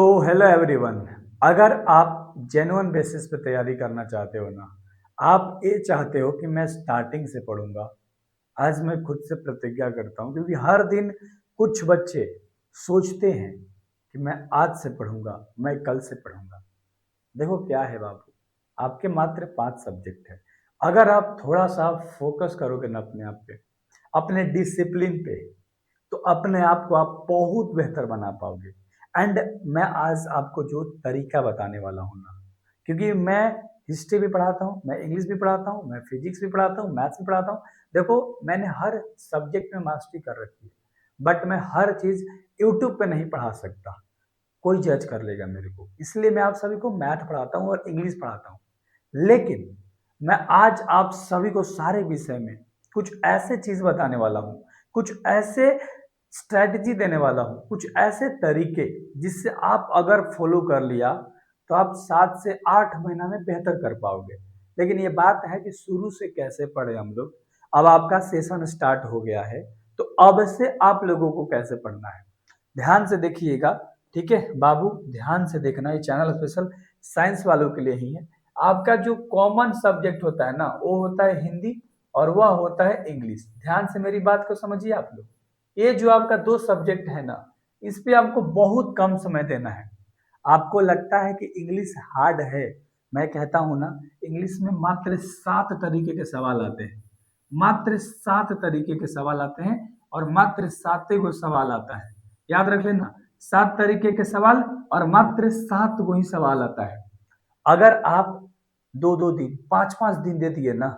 तो hello everyone. अगर आप जेन्युइन बेसिस पे तैयारी करना चाहते हो ना, आप ये चाहते हो कि मैं स्टार्टिंग से पढ़ूंगा। आज मैं खुद से प्रतिज्ञा करता हूँ, क्योंकि हर दिन कुछ बच्चे सोचते हैं कि मैं आज से पढ़ूंगा, मैं कल से पढ़ूंगा। देखो क्या है बाबू, आपके मात्र 5 सब्जेक्ट है। अगर आप थोड़ा सा फोकस करोगे ना अपने आप पे, अपने डिसिप्लिन पे, तो अपने आप को आप बहुत बेहतर बना पाओगे। एंड मैं आज आपको जो तरीका बताने वाला हूँ ना, क्योंकि मैं हिस्ट्री भी पढ़ाता हूँ, मैं इंग्लिश भी पढ़ाता हूँ, मैं फिजिक्स भी पढ़ाता हूँ, मैथ्स भी पढ़ाता हूँ। देखो, मैंने हर सब्जेक्ट में मास्टरी कर रखी है, बट मैं हर चीज़ यूट्यूब पे नहीं पढ़ा सकता। कोई जज कर लेगा मेरे को, इसलिए मैं आप सभी को मैथ पढ़ाता हूँ और इंग्लिश पढ़ाता हूँ। लेकिन मैं आज आप सभी को सारे विषय में कुछ ऐसे चीज बताने वाला हूँ, कुछ ऐसे स्ट्रेटजी देने वाला हूँ, कुछ ऐसे तरीके जिससे आप अगर फॉलो कर लिया तो आप 7 से 8 महीना में बेहतर कर पाओगे। लेकिन ये बात है कि शुरू से कैसे पढ़े हम लोग। अब आपका सेशन स्टार्ट हो गया है, तो अब से आप लोगों को कैसे पढ़ना है, ध्यान से देखिएगा। ठीक है बाबू, ध्यान से देखना, ये चैनल स्पेशल साइंस वालों के लिए ही है। आपका जो कॉमन सब्जेक्ट होता है ना, वो होता है हिंदी और वह होता है इंग्लिश। ध्यान से मेरी बात को समझिए आप लोग। ये जो आपका 2 सब्जेक्ट है ना, इस पे आपको बहुत कम समय देना है। आपको लगता है कि इंग्लिश हार्ड है, मैं कहता हूं ना, इंग्लिश में मात्र 7 तरीके के सवाल आते हैं। मात्र 7 तरीके के सवाल आते हैं और मात्र 7 गो सवाल आता है। याद रख लेना, 7 तरीके के सवाल और मात्र 7 गो ही सवाल आता है। अगर आप 2-2 दिन 5-5 दिन दे दिए ना,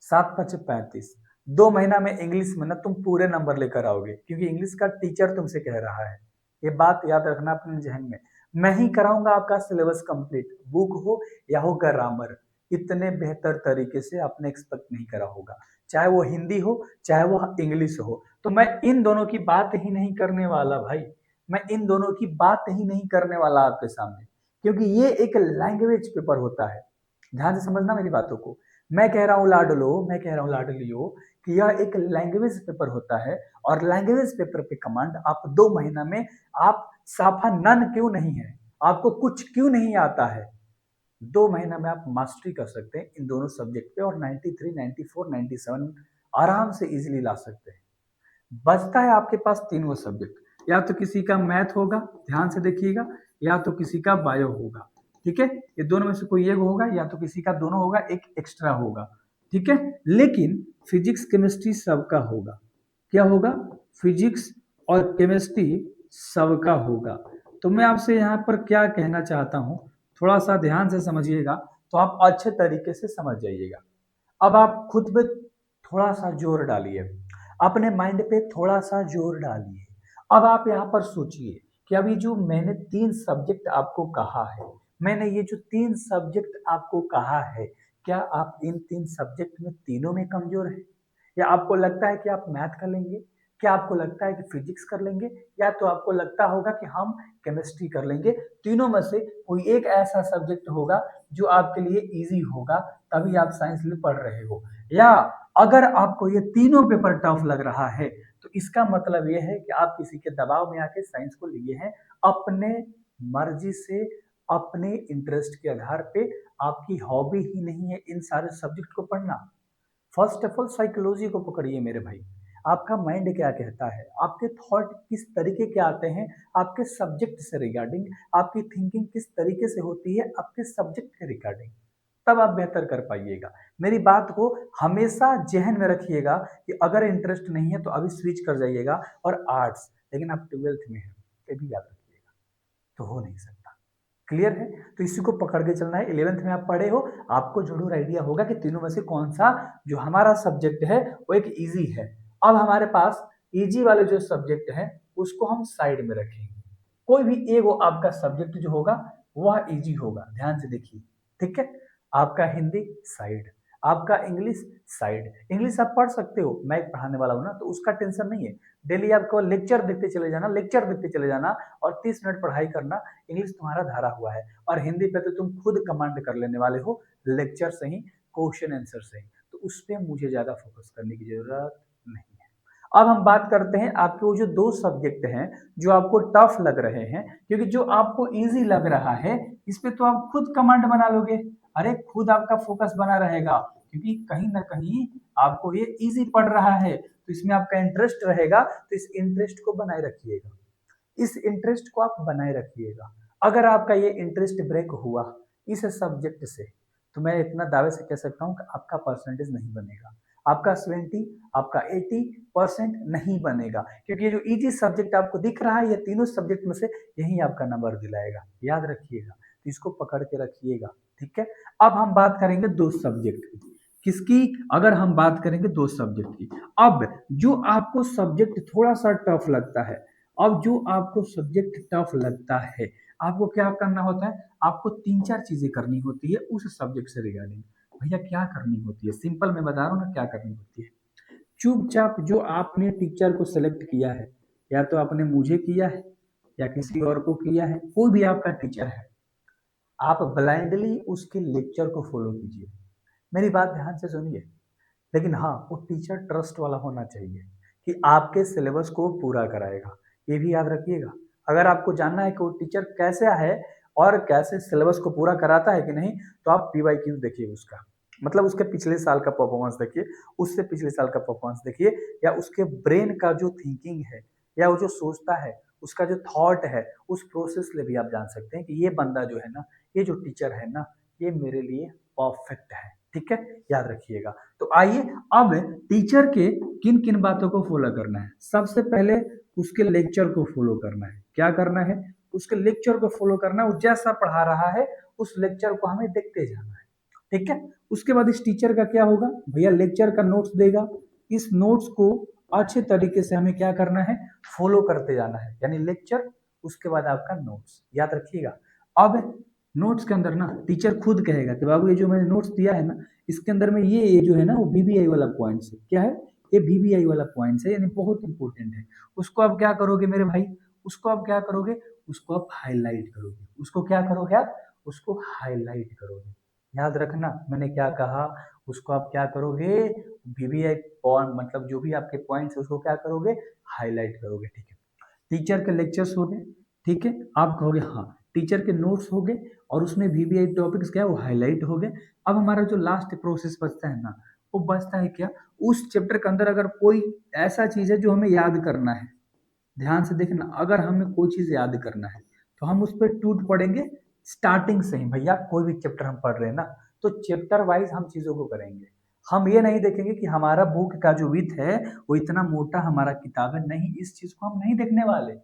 7 5 35, 2 महीना में इंग्लिश में ना तुम पूरे नंबर लेकर आओगे, क्योंकि इंग्लिश का टीचर तुमसे कह रहा है। ये बात याद रखना अपने जहन में। मैं ही कराऊंगा आपका सिलेबस कंप्लीट, बुक हो या हो ग्रामर। इतने बेहतर तरीके से आपने एक्सपेक्ट नहीं करा होगा, चाहे वो हिंदी हो चाहे वो इंग्लिश हो। तो मैं इन दोनों की बात ही नहीं करने वाला भाई, मैं इन दोनों की बात ही नहीं करने वाला आपके सामने, क्योंकि ये एक लैंग्वेज पेपर होता है। ध्यान से समझना मेरी बातों को। मैं कह रहा हूँ लाडलो, मैं कह रहा हूँ लाडलियो, कि यह एक लैंग्वेज पेपर होता है। और लैंग्वेज पेपर पे कमांड आप 2 महीना में, आप साफा नन क्यों नहीं है, आपको कुछ क्यों नहीं आता है, 2 महीना में आप मास्टरी कर सकते हैं इन दोनों सब्जेक्ट पे, और 93 94 97 आराम से इजीली ला सकते हैं। बचता है आपके पास 3 गो सब्जेक्ट, या तो किसी का मैथ होगा, ध्यान से देखिएगा, या तो किसी का बायो होगा। ठीक है, ये दोनों में से कोई एक होगा, या तो किसी का दोनों होगा, एक एक्स्ट्रा होगा। ठीक है, लेकिन फिजिक्स केमिस्ट्री सबका होगा। क्या होगा? फिजिक्स और केमिस्ट्री सबका होगा। तो मैं आपसे यहाँ पर क्या कहना चाहता हूँ, थोड़ा सा ध्यान से समझिएगा, तो आप अच्छे तरीके से समझ जाइएगा। अब आप खुद पे थोड़ा सा जोर डालिए, अपने माइंड पे थोड़ा सा जोर डालिए। अब आप यहाँ पर सोचिए कि अभी जो मैंने 3 सब्जेक्ट आपको कहा है, मैंने ये जो 3 सब्जेक्ट आपको कहा है, क्या आप इन 3 सब्जेक्ट में तीनों में कमजोर है? या आपको लगता है कि आप मैथ कर लेंगे? क्या आपको लगता है कि फिजिक्स कर लेंगे? या तो आपको लगता होगा कि हम केमिस्ट्री कर लेंगे? तीनों में से कोई एक ऐसा सब्जेक्ट होगा जो आपके लिए इजी होगा, तभी आप साइंस लिए पढ़ रहे हो। या अगर आपको ये तीनों पेपर टफ लग रहा है, तो इसका मतलब ये है कि आप किसी के दबाव में आके साइंस को लिए हैं, अपने मर्जी से, अपने इंटरेस्ट के आधार पे। आपकी हॉबी ही नहीं है इन सारे सब्जेक्ट को पढ़ना। फर्स्ट ऑफ ऑल साइकोलॉजी को पकड़िए मेरे भाई। आपका माइंड क्या कहता है, आपके थॉट किस तरीके के आते हैं आपके सब्जेक्ट से रिगार्डिंग, आपकी थिंकिंग किस तरीके से होती है आपके सब्जेक्ट के रिगार्डिंग, तब आप बेहतर कर पाइएगा। मेरी बात को हमेशा जहन में रखिएगा कि अगर इंटरेस्ट नहीं है तो अभी स्विच कर जाइएगा और आर्ट्स, लेकिन आप 12th में हैं, ये भी याद रखिएगा, तो हो नहीं सकता। क्लियर है? तो इसी को पकड़ के चलना है। 11th में आप पढ़े हो, आपको जरूर आइडिया होगा कि तीनों में से कौन सा जो हमारा सब्जेक्ट है वो एक इजी है। अब हमारे पास इजी वाले जो सब्जेक्ट है उसको हम साइड में रखेंगे। कोई भी एक वो आपका सब्जेक्ट जो होगा वह इजी होगा, ध्यान से देखिए। ठीक है, आपका हिंदी साइड, आपका इंग्लिश साइड। इंग्लिश आप पढ़ सकते हो, मैं पढ़ाने वाला हूँ ना, तो उसका टेंशन नहीं है। डेली आपको लेक्चर देखते चले जाना, लेक्चर देखते चले जाना, और 30 मिनट पढ़ाई करना। इंग्लिश तुम्हारा धारा हुआ है, और हिंदी पे तो तुम खुद कमांड कर लेने वाले हो, लेक्चर से ही, क्वेश्चन आंसर से ही, तो उस पर मुझे ज्यादा फोकस करने की जरूरत नहीं है। अब हम बात करते हैं आपके वो जो दो सब्जेक्ट हैं जो आपको टफ लग रहे हैं, क्योंकि जो आपको इजी लग रहा है इस पे तो आप खुद कमांड बना लोगे। अरे खुद आपका फोकस बना रहेगा, क्योंकि कहीं ना कहीं आपको ये इजी पड़ रहा है, तो इसमें आपका इंटरेस्ट रहेगा, तो इस इंटरेस्ट को बनाए रखिएगा। इस इंटरेस्ट को आप बनाए रखिएगा। अगर आपका ये इंटरेस्ट ब्रेक हुआ इस सब्जेक्ट से, तो मैं इतना दावे से कह सकता हूँ कि आपका परसेंटेज नहीं बनेगा, आपका 70, आपका 80% नहीं बनेगा, क्योंकि ये जो इजी सब्जेक्ट आपको दिख रहा है ये तीनों सब्जेक्ट में से यही आपका नंबर दिलाएगा, याद रखिएगा। तो इसको पकड़ के रखिएगा, ठीक है। अब हम बात करेंगे दो सब्जेक्ट की, किसकी? अगर हम बात करेंगे दो सब्जेक्ट की। अब जो आपको सब्जेक्ट थोड़ा सा टफ लगता है, अब जो आपको सब्जेक्ट टफ लगता है, आपको क्या करना होता है? आपको तीन चार चीजें करनी होती है उस सब्जेक्ट से रिगार्डिंग। भैया क्या करनी होती है? सिंपल मैं बता रहा हूँ ना क्या करनी होती है। चुपचाप जो आपने टीचर को सिलेक्ट किया है, या तो आपने मुझे किया है या किसी और को किया है, कोई भी आपका टीचर है, आप ब्लाइंडली उसके लेक्चर को फॉलो कीजिए। मेरी बात ध्यान से सुनिए, लेकिन हाँ वो टीचर ट्रस्ट वाला होना चाहिए कि आपके सिलेबस को पूरा कराएगा, ये भी याद रखिएगा। अगर आपको जानना है कि वो टीचर कैसा है और कैसे सिलेबस को पूरा कराता है कि नहीं, तो आप PYQ देखिए उसका, मतलब उसके पिछले साल का परफॉर्मेंस देखिए, उससे पिछले साल का परफॉर्मेंस देखिए, या उसके ब्रेन का जो थिंकिंग है या वो जो सोचता है उसका जो थॉट है, उस प्रोसेस से भी आप जान सकते हैं कि ये बंदा जो है ना, ये जो टीचर है ना, ये मेरे लिए परफेक्ट है, ठीक है, याद रखिएगा। तो आइए अब टीचर के किन किन बातों को फॉलो करना है। सबसे पहले उसके लेक्चर को फॉलो करना है। क्या करना है? उसके लेक्चर को फॉलो करना है। वो जैसा पढ़ा रहा है उस लेक्चर को हमें देखते जाना है, ठीक है। उसके बाद इस टीचर का क्या होगा? भैया लेक्चर का नोट्स देगा, इस नोट्स को अच्छे तरीके से हमें क्या करना है? फॉलो करते जाना है, यानी लेक्चर उसके बाद आपका नोट्स, याद रखिएगा। अब नोट्स के अंदर ना टीचर खुद कहेगा कि बाबू ये जो मैंने नोट्स दिया है ना, इसके अंदर में ये जो है ना वो VBI वाला पॉइंट्स है। क्या है? ये VBI वाला पॉइंट्स है, यानी बहुत इंपॉर्टेंट है। उसको आप क्या करोगे मेरे भाई? उसको आप क्या करोगे? उसको आप हाईलाइट करोगे। उसको क्या करोगे आप? उसको हाईलाइट करोगे। याद रखना मैंने क्या कहा, उसको आप क्या करोगे? VBI पॉइंट मतलब जो भी आपके पॉइंट्स है उसको क्या करोगे? हाईलाइट करोगे, ठीक है। टीचर के लेक्चर्स हो गए, ठीक है, आप कहोगे हाँ। टीचर के नोट्स हो गए और उसमें VBI टॉपिक्स क्या है वो हाईलाइट हो गए। अब हमारा जो लास्ट प्रोसेस बचता है ना, वो बचता है क्या? उस चैप्टर के अंदर अगर कोई ऐसा चीज है जो हमें याद करना है, ध्यान से देखना, अगर हमें कोई चीज याद करना है तो हम उस पर टूट पड़ेंगे स्टार्टिंग से ही। भैया कोई भी चैप्टर हम पढ़ रहे हैं ना, तो चैप्टर वाइज हम चीजों को करेंगे। हम ये नहीं देखेंगे कि हमारा बुक का जो विथ है वो इतना मोटा हमारा किताब है, नहीं, इस चीज को हम नहीं देखने वाले।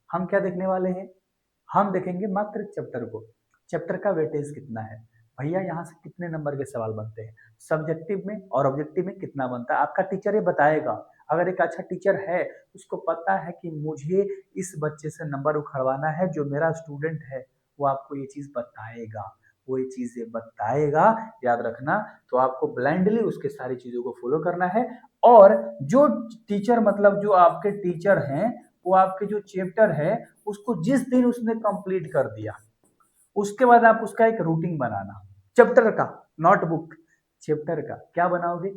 हम क्या देखने वाले हैं? हम देखेंगे मात्र चैप्टर को, चैप्टर का वेटेज कितना है, भैया यहाँ से कितने नंबर के सवाल बनते हैं, सब्जेक्टिव में और ऑब्जेक्टिव में कितना बनता है, आपका टीचर ये बताएगा। अगर एक अच्छा टीचर है उसको पता है कि मुझे इस बच्चे से नंबर उखड़वाना है, जो मेरा स्टूडेंट है वो आपको ये चीज बताएगा, वो ये चीजें बताएगा, याद रखना। तो आपको ब्लाइंडली उसके सारी चीजों को फॉलो करना है। और जो टीचर मतलब जो आपके टीचर हैं, वो आपके जो चैप्टर है उसको जिस दिन उसने कंप्लीट कर दिया उसके बाद आप उसका एक रूटीन बनाना, चैप्टर का, नोटबुक, चैप्टर का क्या बनाओगे?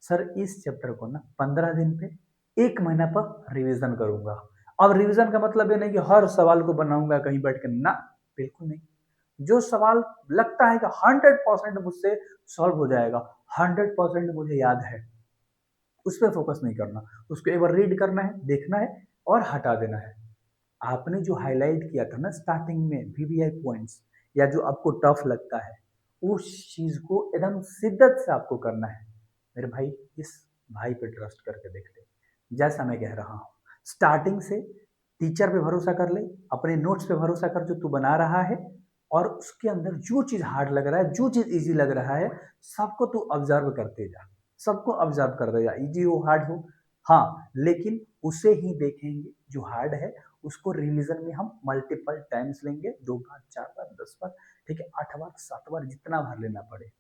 सर इस चैप्टर को ना 15 दिन पे, 1 महीना पर रिवीजन करूंगा। अब रिवीजन का मतलब ये नहीं कि हर सवाल को बनाऊंगा कहीं बैठ के, ना, बिल्कुल नहीं। जो सवाल लगता है कि 100% मुझसे सॉल्व हो जाएगा, 100% मुझे याद है, उस पर फोकस नहीं करना। उसको एक बार रीड करना है, देखना है और हटा देना है। आपने जो हाईलाइट किया था ना स्टार्टिंग में VBI पॉइंट्स, या जो आपको टफ लगता है, उस चीज को एकदम शिद्दत से आपको करना है। मेरे भाई इस भाई पे ट्रस्ट करके देख ले, जैसा मैं कह रहा हूँ स्टार्टिंग से। टीचर पे भरोसा कर ले, अपने नोट्स पे भरोसा कर जो तू बना रहा है, और उसके अंदर जो चीज हार्ड लग रहा है, जो चीज इजी लग रहा है, सबको तू ऑब्जर्व करते जा, सबको ऑब्जर्व करते जा, इजी हो हार्ड हो। हाँ, लेकिन उसे ही देखेंगे जो हार्ड है, उसको रिवीजन में हम मल्टीपल टाइम्स लेंगे, 2 बार, 4 बार, 10 बार, ठीक है, 8 बार, 7 बार, जितना बार लेना पड़े।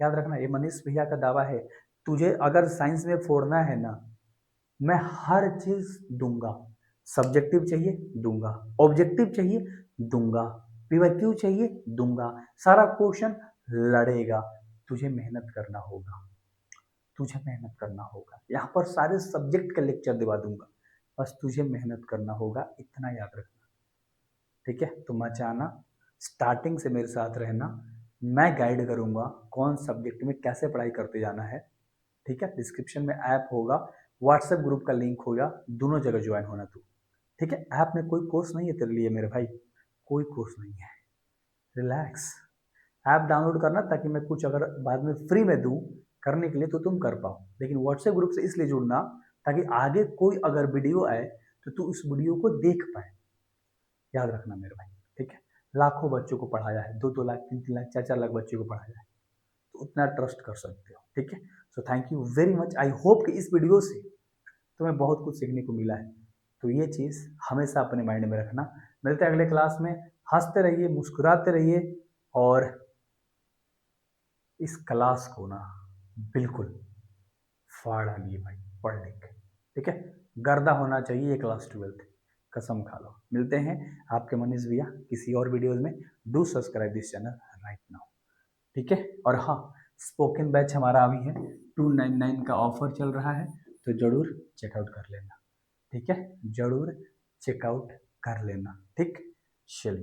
याद रखना ये मनीष भैया का दावा है, तुझे अगर साइंस में फोड़ना है ना, मैं हर चीज दूंगा। सब्जेक्टिव चाहिए दूंगा, ऑब्जेक्टिव चाहिए दूंगा, PYQ चाहिए दूंगा, सारा क्वेश्चन लड़ेगा, तुझे मेहनत करना होगा। तुझे मेहनत करना होगा। यहाँ पर सारे सब्जेक्ट का लेक्चर दिवा दूंगा, बस तुझे मेहनत करना होगा, इतना याद रखना। ठीक है, तो मत जाना, स्टार्टिंग से मेरे साथ रहना, मैं गाइड करूंगा कौन सब्जेक्ट में कैसे पढ़ाई करते जाना है। ठीक है, डिस्क्रिप्शन में ऐप होगा, व्हाट्सएप ग्रुप का लिंक होगा, दोनों जगह ज्वाइन होना तू। ठीक है, ऐप में कोई कोर्स नहीं है तेरे लिए मेरे भाई, कोई कोर्स नहीं है, रिलैक्स। ऐप डाउनलोड करना ताकि मैं कुछ अगर बाद में फ्री में दूं करने के लिए तो तुम कर पाओ, लेकिन व्हाट्सएप ग्रुप से इसलिए जुड़ना ताकि आगे कोई अगर वीडियो आए तो तू उस वीडियो को देख पाए। याद रखना मेरे भाई। ठीक है, लाखों बच्चों को पढ़ाया है, 2-2 लाख, 3-3 लाख, 4-4 लाख बच्चों को पढ़ाया है, तो उतना ट्रस्ट कर सकते हो। ठीक है, so thank you very much. I hope कि इस वीडियो से तुम्हें बहुत कुछ सीखने को मिला है, तो ये चीज़ हमेशा अपने माइंड में रखना। मिलते हैं अगले क्लास में, हंसते रहिए, मुस्कुराते रहिए, और इस क्लास को ना बिल्कुल फाड़ डालिए भाई, पढ़ लिख के। ठीक है, गर्दा होना चाहिए ये क्लास 12th, कसम खा लो। मिलते हैं आपके मनीष भैया किसी और वीडियोज में। Do subscribe this channel right now. ठीक है, और हाँ, स्पोकन बैच हमारा अभी है, 299 का ऑफर चल रहा है, तो ज़रूर चेकआउट कर लेना। ठीक है, ज़रूर चेकआउट कर लेना। ठीक, चलिए।